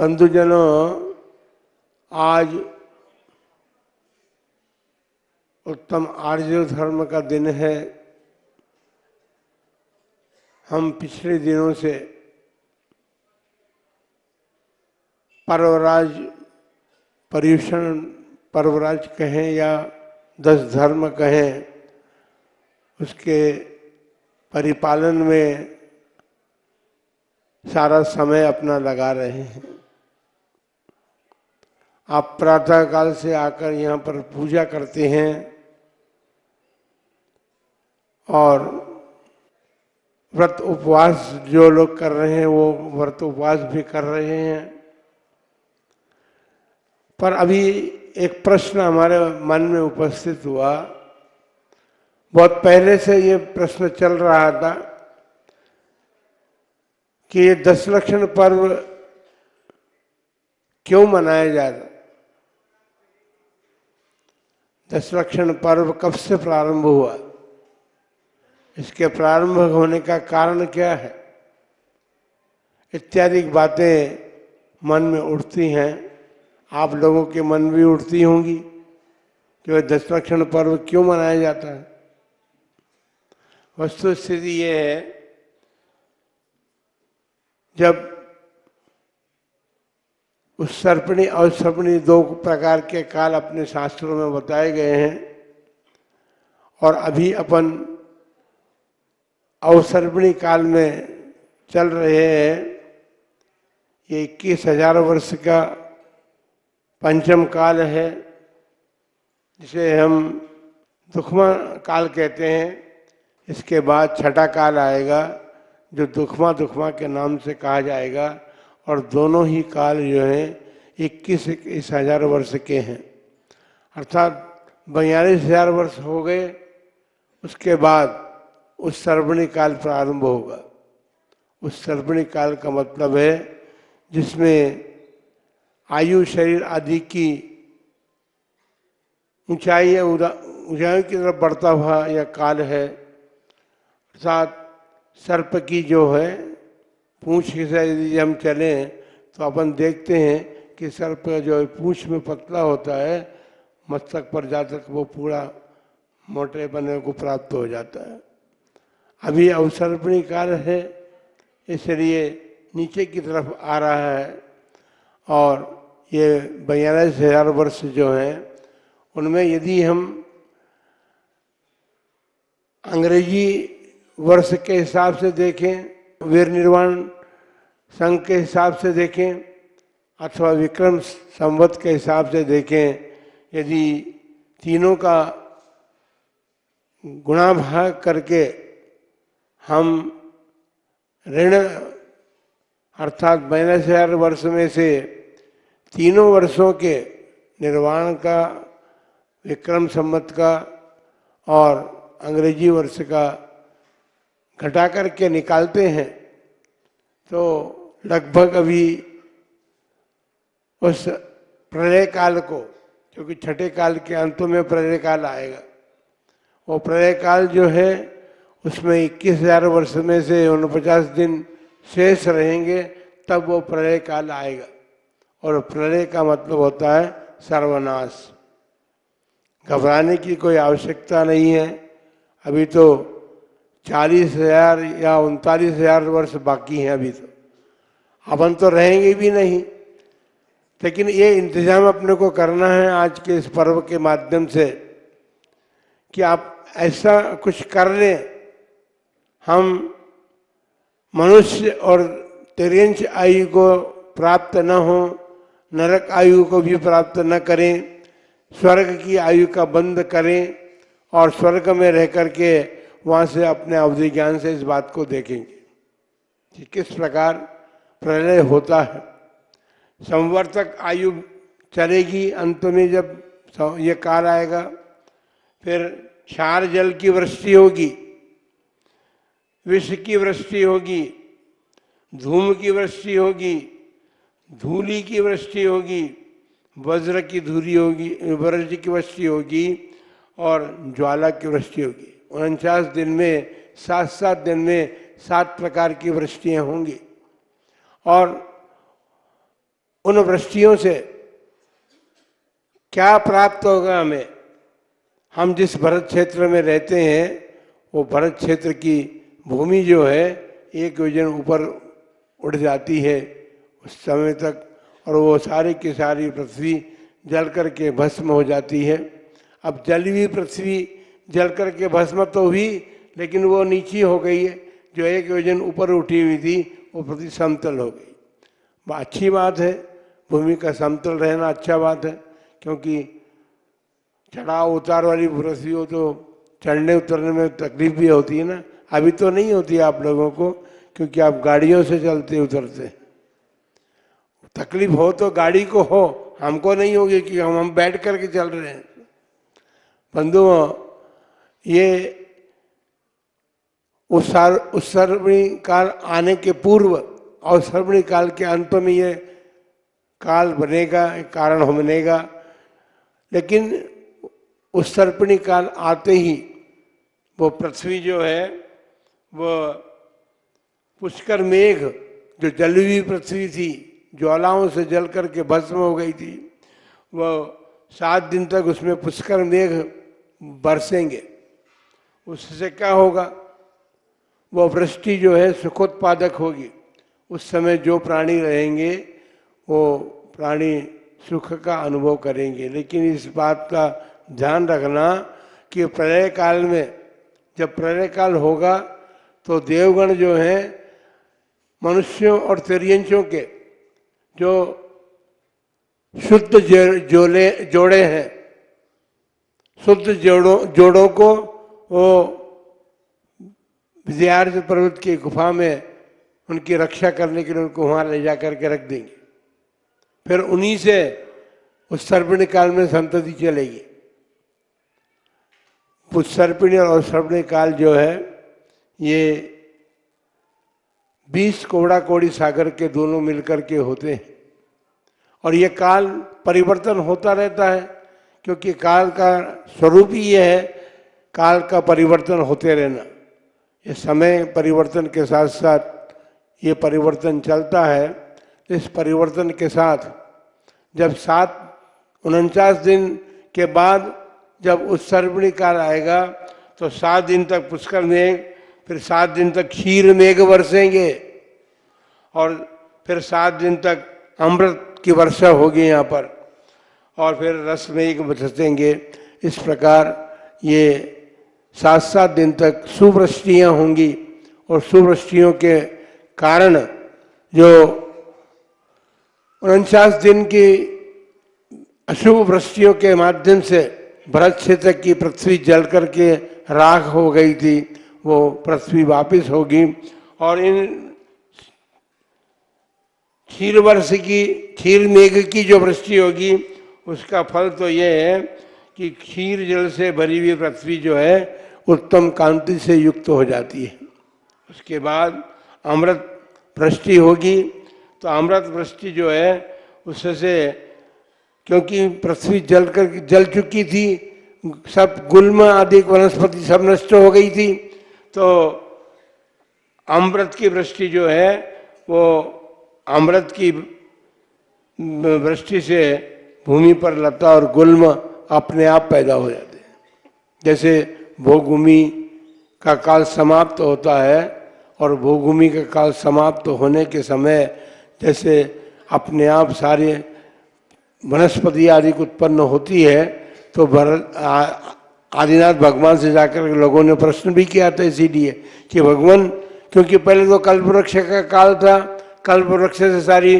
बंधुजनों, आज उत्तम आर्य धर्म का दिन है। हम पिछले दिनों से पर्वराज पर्यूषण पर्वराज कहें या 10 धर्म कहें, उसके परिपालन में सारा समय अपना लगा रहे हैं। आप प्रातः काल से आकर यहाँ पर पूजा करते हैं और व्रत उपवास जो लोग कर रहे हैं वो व्रत उपवास भी कर रहे हैं। पर अभी एक प्रश्न हमारे मन में उपस्थित हुआ। बहुत पहले से ये प्रश्न चल रहा था कि ये 10 लक्षण पर्व क्यों मनाया जाता। 10 लक्षण पर्व कब से प्रारंभ हुआ, इसके प्रारंभ होने का कारण क्या है, इत्यादि बातें मन में उठती हैं। आप लोगों के मन में भी उठती होंगी कि वह 10 लक्षण पर्व क्यों मनाया जाता है। वस्तु स्थिति ये है, जब उत्सर्पणी और सर्पणी 2 प्रकार के काल अपने शास्त्रों में बताए गए हैं और अभी अपन अवसर्पणी काल में चल रहे हैं। ये 21,000 वर्ष का पंचम काल है, जिसे हम दुखमा काल कहते हैं। इसके बाद छठा काल आएगा जो दुखमा के नाम से कहा जाएगा, और दोनों ही काल जो हैं 21,000 वर्ष के हैं, अर्थात 42,000 वर्ष हो गए। उसके बाद उस सर्वणी काल प्रारंभ होगा। उस सर्वणी काल का मतलब है जिसमें आयु शरीर आदि की ऊंचाई की तरफ बढ़ता हुआ यह काल है। अर्थात सर्प की जो है पूंछ के साथ यदि हम चलें तो अपन देखते हैं कि सर्प जो है पूंछ में पतला होता है, मस्तक पर जाकर वो पूरा मोटे बने को प्राप्त हो जाता है। अभी अवसर्पणी काल है, इसलिए नीचे की तरफ आ रहा है। और ये 42,000 वर्ष जो हैं उनमें यदि हम अंग्रेजी वर्ष के हिसाब से देखें, वीर निर्वाण संघ के हिसाब से देखें, अथवा विक्रम संवत के हिसाब से देखें, यदि तीनों का गुणा भाग करके हम ऋण अर्थात 42,000 वर्ष में से तीनों वर्षों के निर्वाण का, विक्रम संवत का और अंग्रेजी वर्ष का घटा करके निकालते हैं तो लगभग अभी उस प्रलय काल को, क्योंकि छठे काल के अंतों में प्रलय काल आएगा, वो प्रलय काल जो है उसमें 21,000 वर्ष में से 49 दिन शेष रहेंगे, तब वो प्रलय काल आएगा। और प्रलय का मतलब होता है सर्वनाश। घबराने की कोई आवश्यकता नहीं है। अभी तो 40,000 या 39,000 वर्ष बाकी हैं। अभी तो अपन तो रहेंगे भी नहीं, लेकिन ये इंतजाम अपने को करना है आज के इस पर्व के माध्यम से कि आप ऐसा कुछ कर लें, हम मनुष्य और तिर्यंच आयु को प्राप्त न हो, नरक आयु को भी प्राप्त न करें, स्वर्ग की आयु का बंद करें और स्वर्ग में रह करके वहाँ से अपने अवधि ज्ञान से इस बात को देखेंगे कि किस प्रकार प्रलय होता है। संवर्तक आयु चलेगी, अंत में जब ये काल आएगा फिर क्षार जल की वृष्टि होगी, विष की वृष्टि होगी, धूम की वृष्टि होगी, धूलि की वृष्टि होगी, वज्र की धूली होगी, वज्र की वृष्टि होगी और ज्वाला की वृष्टि होगी। 49 दिन में 7 दिन में 7 प्रकार की वृष्टियाँ होंगी। और उन वृष्टियों से क्या प्राप्त होगा हमें? हम जिस भरत क्षेत्र में रहते हैं वो भरत क्षेत्र की भूमि जो है 1 योजन ऊपर उड़ जाती है उस समय तक, और वो सारी की सारी पृथ्वी जल करके भस्म हो जाती है। अब जली हुई पृथ्वी जल करके भस्म तो हुई, लेकिन वो नीची हो गई है। जो 1 योजन ऊपर उठी हुई थी वो पृथ्वी समतल हो गई। अच्छी बात है, भूमि का समतल रहना अच्छा बात है, क्योंकि चढ़ाव उतार वाली पृथ्वी हो तो चढ़ने उतरने में तकलीफ भी होती है ना। अभी तो नहीं होती आप लोगों को, क्योंकि आप गाड़ियों से चलते उतरते। तकलीफ हो तो गाड़ी को हो, हमको नहीं होगी कि हम बैठ करके चल रहे हैं। बंधुओं, ये उत्सर्वणी काल आने के पूर्व और सर्वणी काल के अंत में ये काल बनेगा, कारण बनेगा। लेकिन उत्सर्पणी काल आते ही वो पृथ्वी जो है वो पुष्कर मेघ, जो जली हुई पृथ्वी थी, ज्वालाओं से जल करके भस्म हो गई थी, वो 7 दिन तक उसमें पुष्कर मेघ बरसेंगे। उससे क्या होगा? वो वृष्टि जो है सुखोत्पादक होगी। उस समय जो प्राणी रहेंगे वो प्राणी सुख का अनुभव करेंगे। लेकिन इस बात का ध्यान रखना कि प्रलय काल में, जब प्रलय काल होगा तो देवगण जो हैं मनुष्यों और तिर्यंचों के जो शुद्ध जोड़े हैं, शुद्ध जोड़ों को वो विद्यार्थ पर्वत की गुफा में उनकी रक्षा करने के लिए उनको वहां ले जा करके रख देंगे। फिर उन्हीं से उस सर्पिणी काल में संतति चलेगी। उत्सर्पिणी और सर्पिणी काल जो है ये 20 कोड़ा कोड़ी सागर के दोनों मिलकर के होते हैं, और ये काल परिवर्तन होता रहता है, क्योंकि काल का स्वरूप ही ये है, काल का परिवर्तन होते रहना। ये समय परिवर्तन के साथ साथ ये परिवर्तन चलता है। इस परिवर्तन के साथ जब 49 दिन के बाद जब उत्सर्पणी काल आएगा तो 7 दिन तक पुष्कर मेघ, फिर 7 दिन तक क्षीर मेघ बरसेंगे, और फिर 7 दिन तक अमृत की वर्षा होगी यहाँ पर, और फिर रस मेघ बरसेंगे। इस प्रकार ये 7-7 दिन तक सुवृष्टियाँ होंगी, और सुवृष्टियों के कारण जो 49 दिन की अशुभ वृष्टियों के माध्यम से भरत क्षेत्र की पृथ्वी जल करके राख हो गई थी, वो पृथ्वी वापिस होगी। और इन क्षीर वर्ष की, क्षीर मेघ की जो वृष्टि होगी उसका फल तो ये है कि क्षीर जल से भरी हुई पृथ्वी जो है उत्तम कांति से युक्त हो जाती है। उसके बाद अमृत वृष्टि होगी, तो अमृत वृष्टि जो है उससे, क्योंकि पृथ्वी जल चुकी थी, सब गुल्म आदि वनस्पति सब नष्ट हो गई थी, तो अमृत की वृष्टि जो है वो अमृत की वृष्टि से भूमि पर लता और गुल्म अपने आप पैदा हो जाते हैं। जैसे भोगभूमि का काल समाप्त होता है, और भोगभूमि का काल समाप्त होने के समय जैसे अपने आप सारे वनस्पति आदि उत्पन्न होती है, तो आदिनाथ भगवान से जाकर लोगों ने प्रश्न भी किया था इसीलिए कि भगवान, क्योंकि पहले तो कल्प वृक्ष का काल था, कल्प वृक्ष से सारी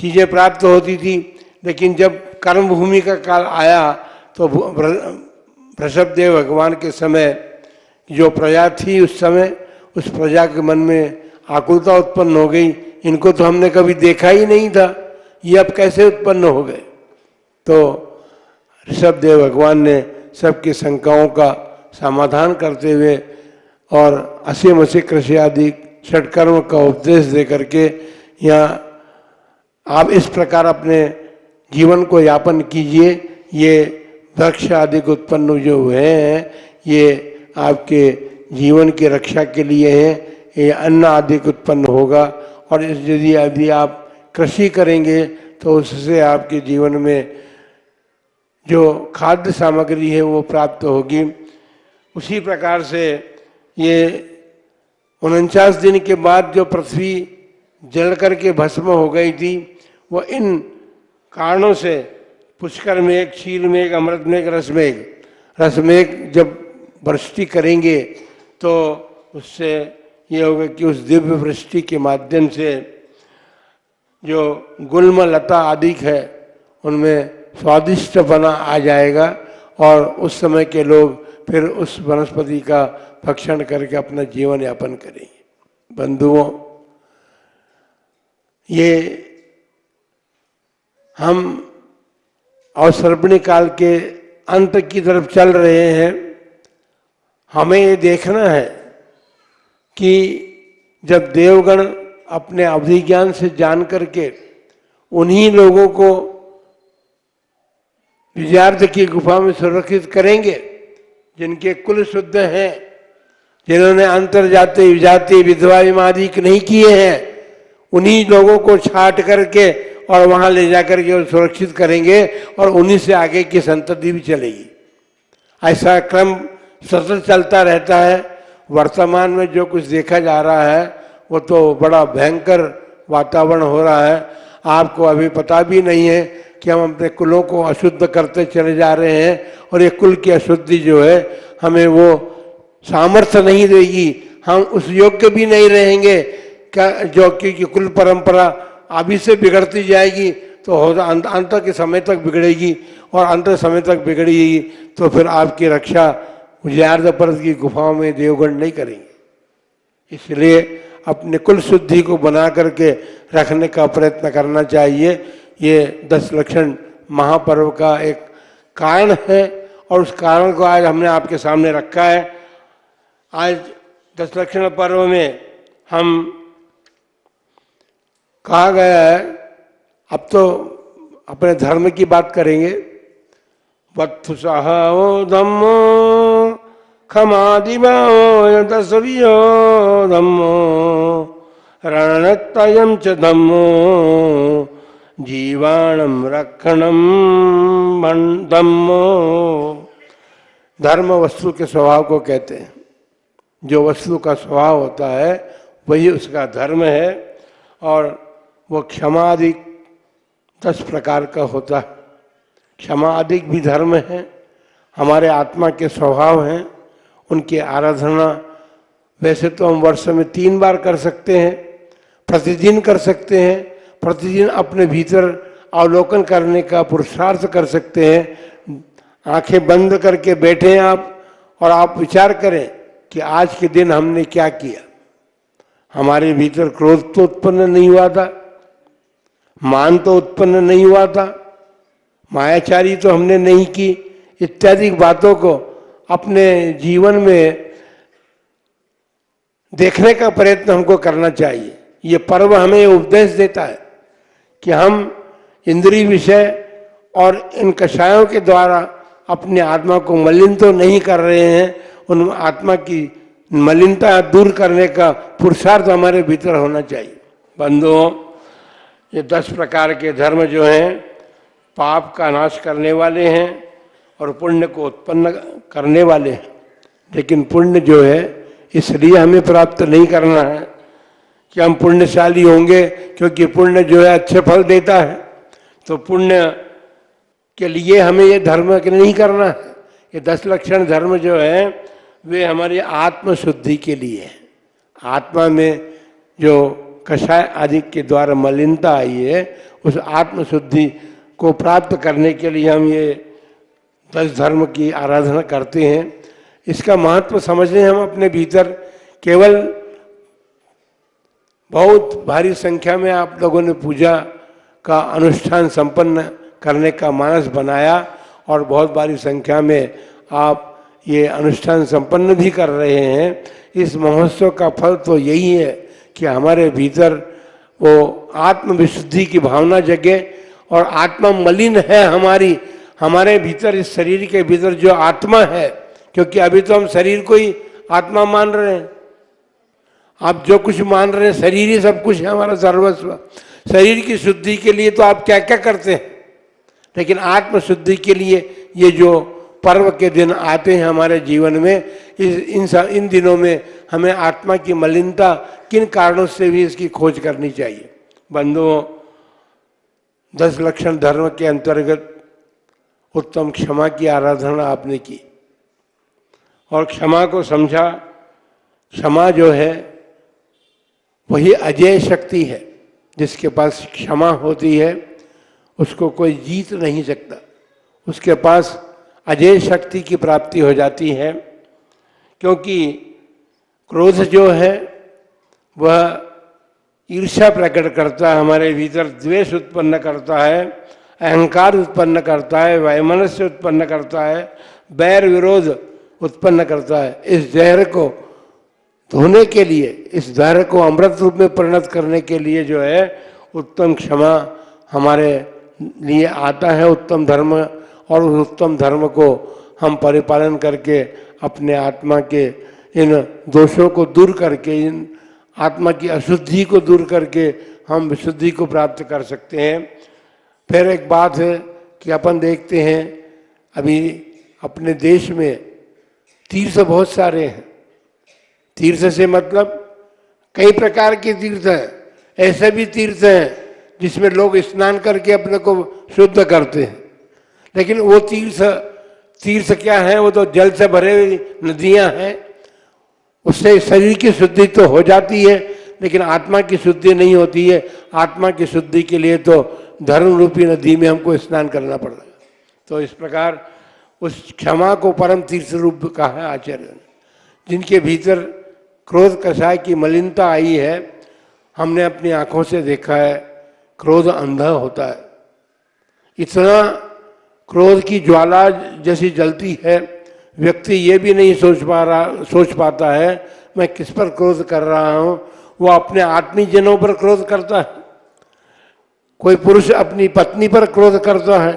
चीज़ें प्राप्त होती थी, लेकिन जब कर्म भूमि का काल आया तो वृषभदेव भगवान के समय जो प्रजा थी उस समय, उस प्रजा के मन में आकुलता उत्पन्न हो गई, इनको तो हमने कभी देखा ही नहीं था, ये अब कैसे उत्पन्न हो गए। तो ऋषभदेव भगवान ने सबकी शंकाओं का समाधान करते हुए और असीम कृषि आदि षटकर्म का उपदेश दे करके यहाँ आप इस प्रकार अपने जीवन को यापन कीजिए। ये वृक्ष आदि के उत्पन्न जो हुए हैं ये आपके जीवन की रक्षा के लिए हैं, ये अन्न आदि के उत्पन्न होगा। और यदि आप कृषि करेंगे तो उससे आपके जीवन में जो खाद्य सामग्री है वो प्राप्त होगी। उसी प्रकार से ये 49 दिन के बाद जो पृथ्वी जल करके भस्म हो गई थी, वो इन कारणों से पुष्कर मेघ, क्षीर मेघ, अमृत मेघ, रस मेघ जब वृष्टि करेंगे तो उससे ये होगा कि उस दिव्य वृष्टि के माध्यम से जो गुल्म लता आदि है उनमें स्वादिष्ट बना आ जाएगा और उस समय के लोग फिर उस वनस्पति का भक्षण करके अपना जीवन यापन करेंगे। बंधुओं, ये हम अवसर्पणी काल के अंत की तरफ चल रहे हैं। हमें ये देखना है कि जब देवगण अपने अवधि ज्ञान से जान करके उन्हीं लोगों को विजयार्थ की गुफा में सुरक्षित करेंगे जिनके कुल शुद्ध हैं, जिन्होंने अंतर्जातीय विजातीय विधवा आदि नहीं किए हैं, उन्हीं लोगों को छांट करके और वहां ले जाकर के सुरक्षित करेंगे और उन्हीं से आगे की संतति भी चलेगी। ऐसा क्रम सतत चलता रहता है। वर्तमान में जो कुछ देखा जा रहा है वो तो बड़ा भयंकर वातावरण हो रहा है। आपको अभी पता भी नहीं है कि हम अपने कुलों को अशुद्ध करते चले जा रहे हैं और ये कुल की अशुद्धि जो है हमें वो सामर्थ्य नहीं देगी, हम उस योग्य भी नहीं रहेंगे क्या, जो कि कुल परंपरा अभी से बिगड़ती जाएगी तो अंत के समय तक बिगड़ेगी और अंत समय तक बिगड़ेगी तो फिर आपकी रक्षा उजियार्थ परत की गुफाओं में देवगण नहीं करेंगे। इसलिए अपने कुल शुद्धि को बना करके रखने का प्रयत्न करना चाहिए। ये 10 लक्षण महापर्व का एक कारण है और उस कारण को आज हमने आपके सामने रखा है। आज 10 लक्षण पर्व में हम कहा गया है, अब तो अपने धर्म की बात करेंगे। वत्थु सहो धम्मो खमादिमो यतसवियो धम्मो रणत्तयं च धम्मो जीवाणम रक्षणम धम्मो। धर्म वस्तु के स्वभाव को कहते हैं। जो वस्तु का स्वभाव होता है वही उसका धर्म है और वो क्षमादिक 10 प्रकार का होता है। क्षमादिक भी धर्म है, हमारे आत्मा के स्वभाव हैं, उनकी आराधना वैसे तो हम वर्ष में 3 बार कर सकते हैं, प्रतिदिन कर सकते हैं, प्रतिदिन अपने भीतर अवलोकन करने का पुरुषार्थ कर सकते हैं। आंखें बंद करके बैठे आप और आप विचार करें कि आज के दिन हमने क्या किया। हमारे भीतर क्रोध तो उत्पन्न नहीं हुआ था, मान तो उत्पन्न नहीं हुआ था, मायाचारी तो हमने नहीं की, इत्यादि बातों को अपने जीवन में देखने का प्रयत्न हमको करना चाहिए। ये पर्व हमें उपदेश देता है कि हम इंद्रिय विषय और इन कषायों के द्वारा अपने आत्मा को मलिन तो नहीं कर रहे हैं, उन आत्मा की मलिनता दूर करने का पुरुषार्थ हमारे भीतर होना चाहिए। बंधुओं, ये 10 प्रकार के धर्म जो हैं पाप का नाश करने वाले हैं और पुण्य को उत्पन्न करने वाले हैं। लेकिन पुण्य जो है इसलिए हमें प्राप्त नहीं करना है कि हम पुण्यशाली होंगे, क्योंकि पुण्य जो है अच्छे फल देता है। तो पुण्य के लिए हमें ये धर्म नहीं करना है। ये 10 लक्षण धर्म जो है वे हमारी आत्मशुद्धि के लिए है। आत्मा में जो कषाय आदि के द्वारा मलिनता आई है उस आत्मशुद्धि को प्राप्त करने के लिए हम ये 10 धर्म की आराधना करते हैं। इसका महत्व समझने हम अपने भीतर केवल बहुत भारी संख्या में आप लोगों ने पूजा का अनुष्ठान संपन्न करने का मानस बनाया और बहुत भारी संख्या में आप ये अनुष्ठान संपन्न भी कर रहे हैं। इस महोत्सव का फल तो यही है कि हमारे भीतर वो आत्मविशुद्धि की भावना जगे और आत्मा मलिन है हमारे भीतर, इस शरीर के भीतर जो आत्मा है, क्योंकि अभी तो हम शरीर को ही आत्मा मान रहे हैं। आप जो कुछ मान रहे हैं शरीर ही सब कुछ है, हमारा सर्वस्व। शरीर की शुद्धि के लिए तो आप क्या क्या करते हैं, लेकिन आत्म शुद्धि के लिए ये जो पर्व के दिन आते हैं हमारे जीवन में, इन दिनों में हमें आत्मा की मलिनता किन कारणों से भी इसकी खोज करनी चाहिए। बंधुओं, 10 लक्षण धर्म के अंतर्गत उत्तम क्षमा की आराधना आपने की और क्षमा को समझा। क्षमा जो है वही अजेय शक्ति है, जिसके पास क्षमा होती है उसको कोई जीत नहीं सकता, उसके पास अजेय शक्ति की प्राप्ति हो जाती है। क्योंकि क्रोध जो है वह ईर्ष्या प्रकट करता है, हमारे भीतर द्वेष उत्पन्न करता है, अहंकार उत्पन्न करता है, वैमनस्य उत्पन्न करता है, बैर विरोध उत्पन्न करता है। इस जहर को धोने के लिए, इस जहर को अमृत रूप में परिणत करने के लिए जो है उत्तम क्षमा हमारे लिए आता है, उत्तम धर्म। और उस उत्तम धर्म को हम परिपालन करके अपने आत्मा के इन दोषों को दूर करके, इन आत्मा की अशुद्धि को दूर करके हम विशुद्धि को प्राप्त कर सकते हैं। फिर एक बात है कि अपन देखते हैं अभी अपने देश में तीर्थ बहुत सारे हैं। तीर्थ से मतलब कई प्रकार के तीर्थ हैं। ऐसे भी तीर्थ हैं जिसमें लोग स्नान करके अपने को शुद्ध करते हैं, लेकिन वो तीर्थ क्या है, वो तो जल से भरे हुई नदियां हैं। उससे शरीर की शुद्धि तो हो जाती है, लेकिन आत्मा की शुद्धि नहीं होती है। आत्मा की शुद्धि के लिए तो धर्म रूपी नदी में हमको स्नान करना पड़ेगा। तो इस प्रकार उस क्षमा को परम तीर्थ रूप कहा है आचार्य ने। जिनके भीतर क्रोध कषाय की मलिनता आई है, हमने अपनी आंखों से देखा है, क्रोध अंधा होता है। इतना क्रोध की ज्वाला जैसी जलती है, व्यक्ति ये भी नहीं सोच पाता है मैं किस पर क्रोध कर रहा हूँ। वो अपने आत्मीय जनों पर क्रोध करता है, कोई पुरुष अपनी पत्नी पर क्रोध करता है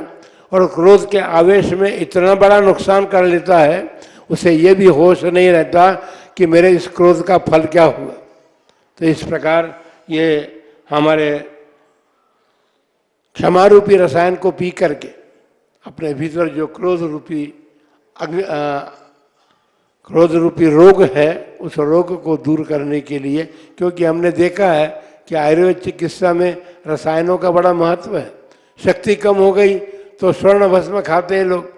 और क्रोध के आवेश में इतना बड़ा नुकसान कर लेता है, उसे ये भी होश नहीं रहता कि मेरे इस क्रोध का फल क्या हुआ। तो इस प्रकार ये हमारे क्षमा रूपी रसायन को पी करके अपने भीतर जो क्रोध रूपी रोग है, उस रोग को दूर करने के लिए, क्योंकि हमने देखा है कि आयुर्वेद चिकित्सा में रसायनों का बड़ा महत्व है। शक्ति कम हो गई तो स्वर्ण भस्म खाते हैं लोग,